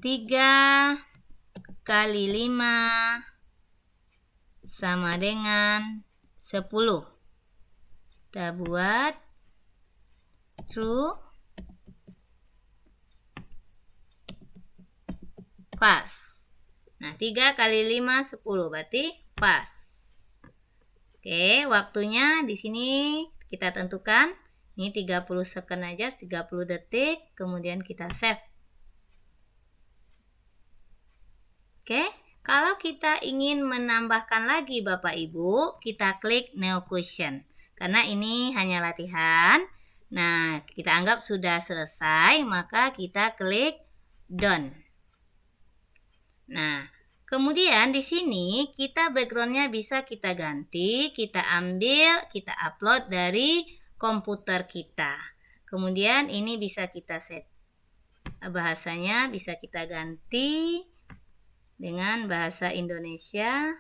Tiga kali 5 sama dengan 10. Kita buat true, pas. Nah, 3 kali 5, 10, berarti pas. Oke, waktunya di sini kita tentukan. Ini 30 second aja, 30 detik. Kemudian kita save. Oke, kalau kita ingin menambahkan lagi Bapak Ibu, kita klik new question. Karena ini hanya latihan. Nah, kita anggap sudah selesai, maka kita klik done. Nah, kemudian di sini kita backgroundnya bisa kita ganti, kita ambil, kita upload dari komputer kita. Kemudian ini bisa kita set bahasanya, bisa kita ganti dengan bahasa Indonesia.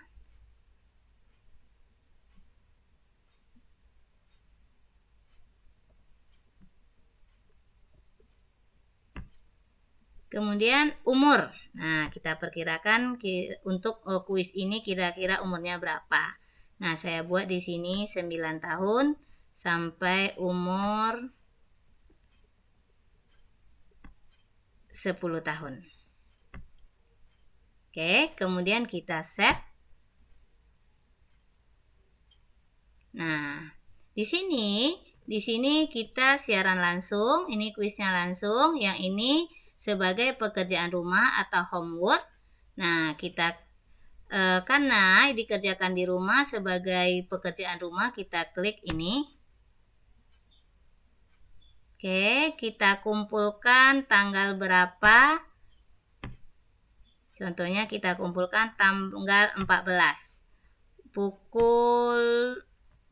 Kemudian umur. Nah, kita perkirakan untuk kuis ini kira-kira umurnya berapa. Nah, saya buat di sini 9 tahun sampai umur 10 tahun. Oke, kemudian kita save. Nah, di sini kita siaran langsung, ini kuisnya langsung, yang ini sebagai pekerjaan rumah atau homework. Nah, kita karena dikerjakan di rumah sebagai pekerjaan rumah, kita klik ini. Oke, kita kumpulkan tanggal berapa. Contohnya kita kumpulkan tanggal 14. Pukul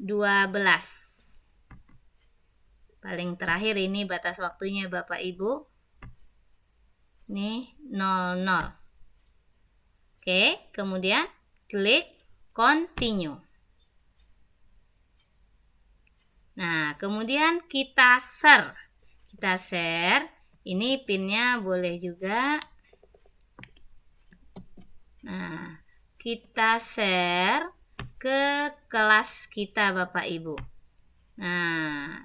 12. Paling terakhir ini batas waktunya Bapak Ibu. Ini 00. Oke, kemudian klik continue. Nah, kemudian kita share. Ini pinnya boleh juga. Nah, kita share ke kelas kita Bapak Ibu. Nah,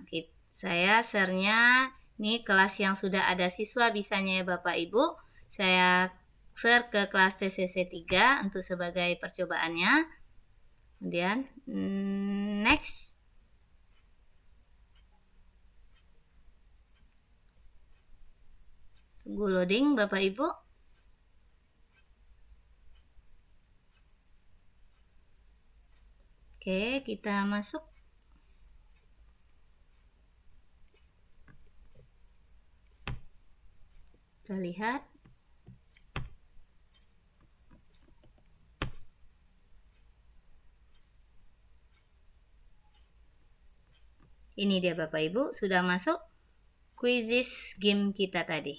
saya share-nya ini kelas yang sudah ada siswa bisanya ya Bapak Ibu. Saya share ke kelas TCC 3 untuk sebagai percobaannya. Kemudian next. Tunggu loading Bapak Ibu. Oke, kita masuk. Kita lihat. Ini dia Bapak Ibu, sudah masuk quizzes game kita tadi.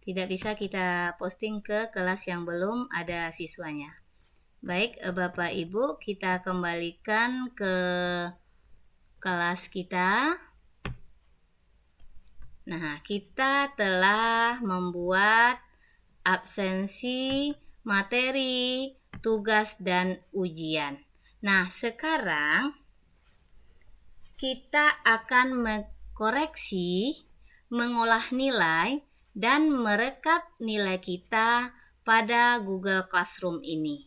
Tidak bisa kita posting ke kelas yang belum ada siswanya. Baik Bapak Ibu, kita kembalikan ke kelas kita. Nah, kita telah membuat absensi, materi, tugas, dan ujian. Nah, sekarang kita akan mengkoreksi, mengolah nilai, dan merekap nilai kita pada Google Classroom ini.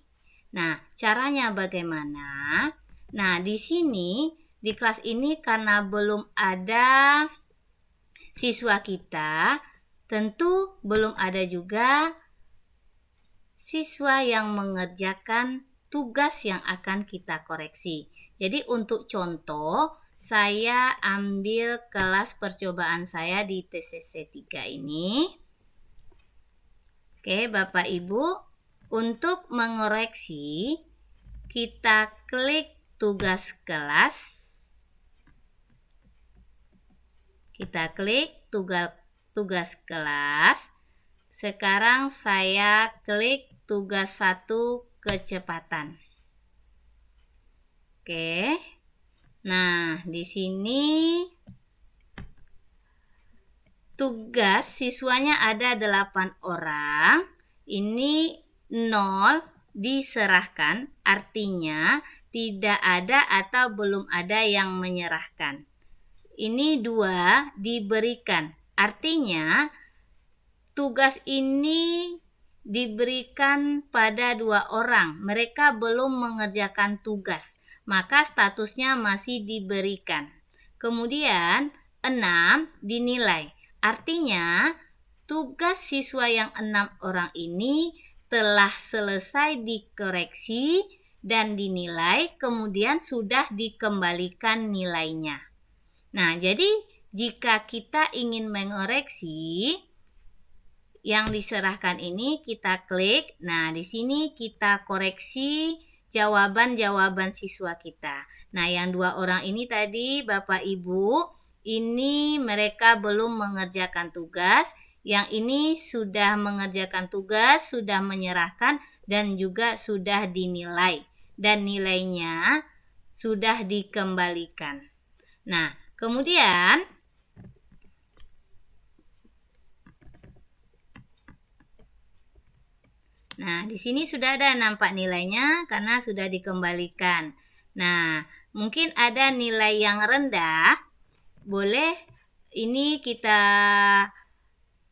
Nah, caranya bagaimana? Nah, di sini, di kelas ini karena belum ada siswa kita, tentu belum ada juga siswa yang mengerjakan tugas yang akan kita koreksi. Jadi untuk contoh, saya ambil kelas percobaan saya di TCC 3 ini. Oke, Bapak Ibu. Untuk mengoreksi, kita klik tugas kelas. Kita klik tugas kelas. Sekarang saya klik tugas 1 kecepatan. Oke. Nah, di sini tugas siswanya ada 8 orang. Ini 0 diserahkan, artinya tidak ada atau belum ada yang menyerahkan. Ini 2 diberikan, artinya tugas ini diberikan pada 2 orang. Mereka belum mengerjakan tugas, maka statusnya masih diberikan. Kemudian 6 dinilai, artinya tugas siswa yang 6 orang ini telah selesai dikoreksi dan dinilai, kemudian sudah dikembalikan nilainya. Nah, jadi jika kita ingin mengoreksi yang diserahkan ini, kita klik. Nah, di sini kita koreksi jawaban-jawaban siswa kita. Nah, yang 2 orang ini tadi, Bapak Ibu, ini mereka belum mengerjakan tugas. Yang ini sudah mengerjakan tugas, sudah menyerahkan, dan juga sudah dinilai. Dan nilainya sudah dikembalikan. Nah, kemudian Nah, di sini sudah ada nampak nilainya karena sudah dikembalikan. Nah, mungkin ada nilai yang rendah. Boleh ini kita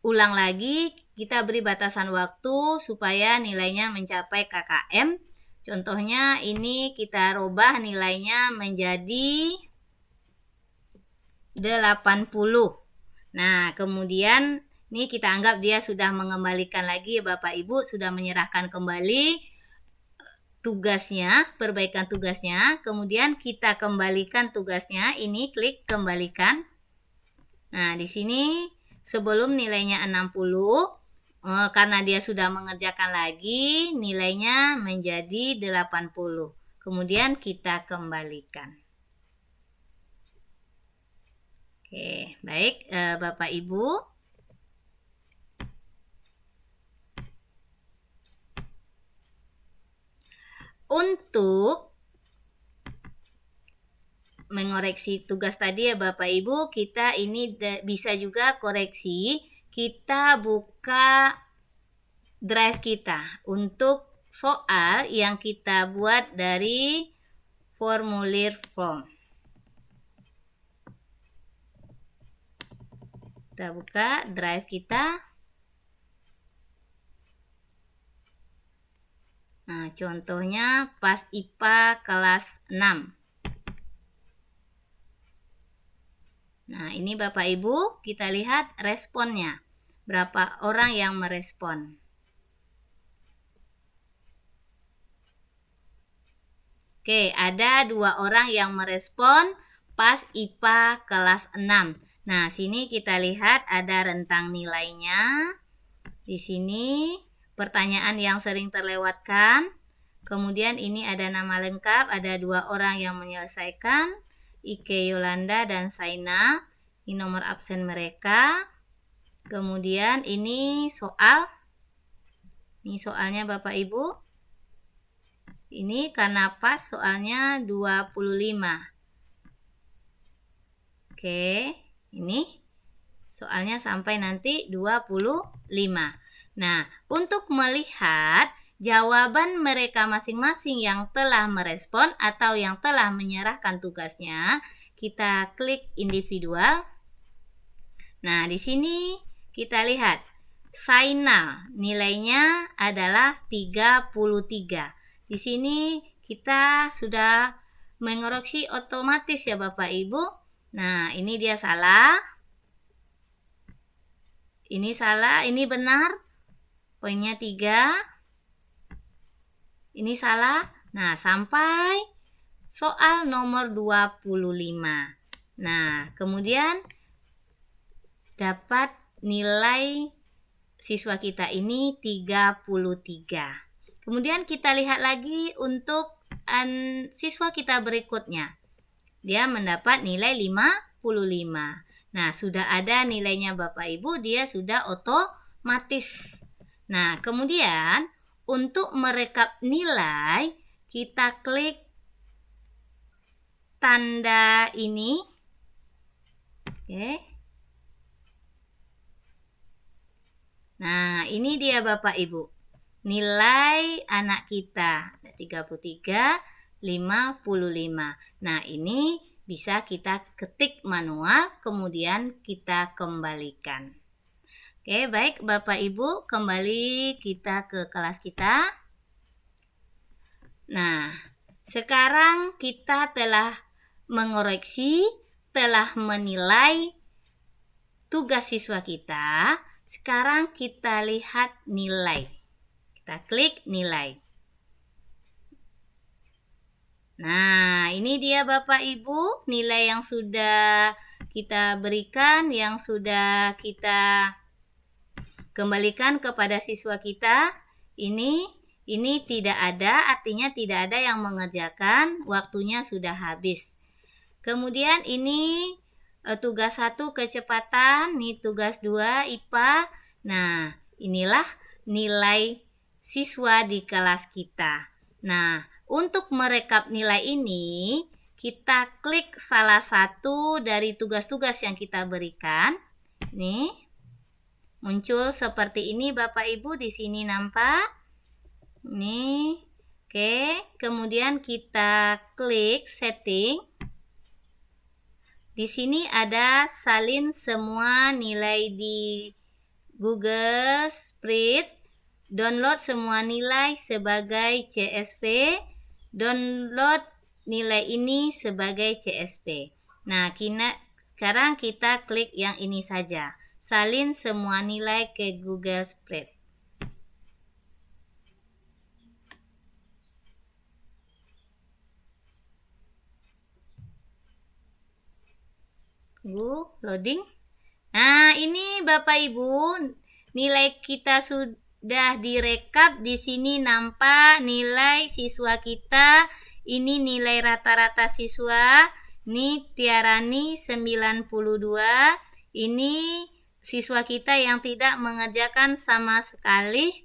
ulang lagi, kita beri batasan waktu supaya nilainya mencapai KKM. Contohnya ini kita rubah nilainya menjadi 80. Nah, kemudian ini kita anggap dia sudah mengembalikan lagi, Bapak Ibu sudah menyerahkan kembali tugasnya, perbaikan tugasnya. Kemudian kita kembalikan tugasnya, ini klik kembalikan. Nah, di sini sebelum nilainya 60, karena dia sudah mengerjakan lagi, nilainya menjadi 80. Kemudian kita kembalikan. Oke, baik Bapak Ibu. Untuk mengoreksi tugas tadi ya Bapak Ibu, kita ini bisa juga koreksi. Kita buka drive kita untuk soal yang kita buat dari formulir form. Kita buka drive kita. Nah, contohnya pas IPA kelas 6. Nah, ini Bapak Ibu, kita lihat responnya. Berapa orang yang merespon? Oke, ada 2 orang yang merespon pas IPA kelas 6. Nah, sini kita lihat ada rentang nilainya. Di sini pertanyaan yang sering terlewatkan. Kemudian ini ada nama lengkap, ada 2 orang yang menyelesaikan. Ike Yolanda dan Saina. Ini nomor absen mereka. Kemudian ini soal. Ini soalnya Bapak Ibu. Ini karena pas soalnya 25. Oke, ini soalnya sampai nanti 25. Nah, untuk melihat jawaban mereka masing-masing yang telah merespon atau yang telah menyerahkan tugasnya, kita klik individual. Nah, di sini kita lihat Saina nilainya adalah 33. Di sini kita sudah mengoreksi otomatis ya Bapak Ibu. Nah, ini dia salah. Ini salah, ini benar. Poinnya 3. Ini salah. Nah, sampai soal nomor 25. Nah, kemudian dapat nilai siswa kita ini 33. Kemudian kita lihat lagi untuk siswa kita berikutnya. Dia mendapat nilai 55. Nah, sudah ada nilainya Bapak Ibu, dia sudah otomatis. Nah, kemudian untuk merekap nilai, kita klik tanda ini. Oke. Nah, ini dia Bapak Ibu. Nilai anak kita 33, 55. Nah, ini bisa kita ketik manual, kemudian kita kembalikan. Oke, baik Bapak Ibu, kembali kita ke kelas kita. Nah, sekarang kita telah mengoreksi, telah menilai tugas siswa kita. Sekarang kita lihat nilai. Kita klik nilai. Nah, ini dia Bapak Ibu, nilai yang sudah kita berikan, yang sudah kita kembalikan kepada siswa kita. Ini tidak ada, artinya tidak ada yang mengerjakan, waktunya sudah habis. Kemudian ini tugas 1 kecepatan, ini tugas 2 IPA. Nah, inilah nilai siswa di kelas kita. Nah, untuk merekap nilai ini, kita klik salah satu dari tugas-tugas yang kita berikan. Nih, muncul seperti ini Bapak Ibu, di sini nampak. Ini. Oke, kemudian kita klik setting. Di sini ada salin semua nilai di Google Spreadsheet. Download semua nilai sebagai CSV. Download nilai ini sebagai CSV. Nah, sekarang kita klik yang ini saja. Salin semua nilai ke Google Spreadsheet. Loading. Nah, ini Bapak Ibu, nilai kita sudah direkap. Di sini nampak nilai siswa kita. Ini nilai rata-rata siswa. Ini Tiarani 92. Ini siswa kita yang tidak mengerjakan sama sekali.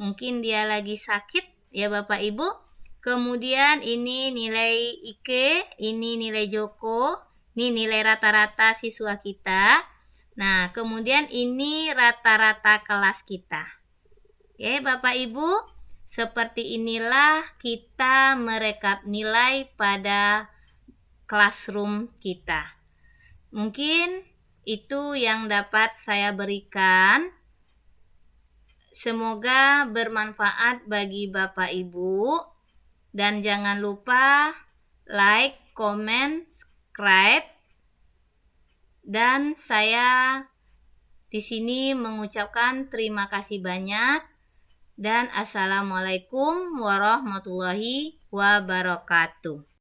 Mungkin dia lagi sakit ya Bapak Ibu. Kemudian ini nilai Ike, ini nilai Joko. Ini nilai rata-rata siswa kita. Nah, kemudian ini rata-rata kelas kita. Oke, Bapak Ibu, seperti inilah kita merekap nilai pada classroom kita. Mungkin itu yang dapat saya berikan. Semoga bermanfaat bagi Bapak Ibu. Dan jangan lupa like, comment, subscribe. Dan saya di sini mengucapkan terima kasih banyak dan assalamualaikum warahmatullahi wabarakatuh.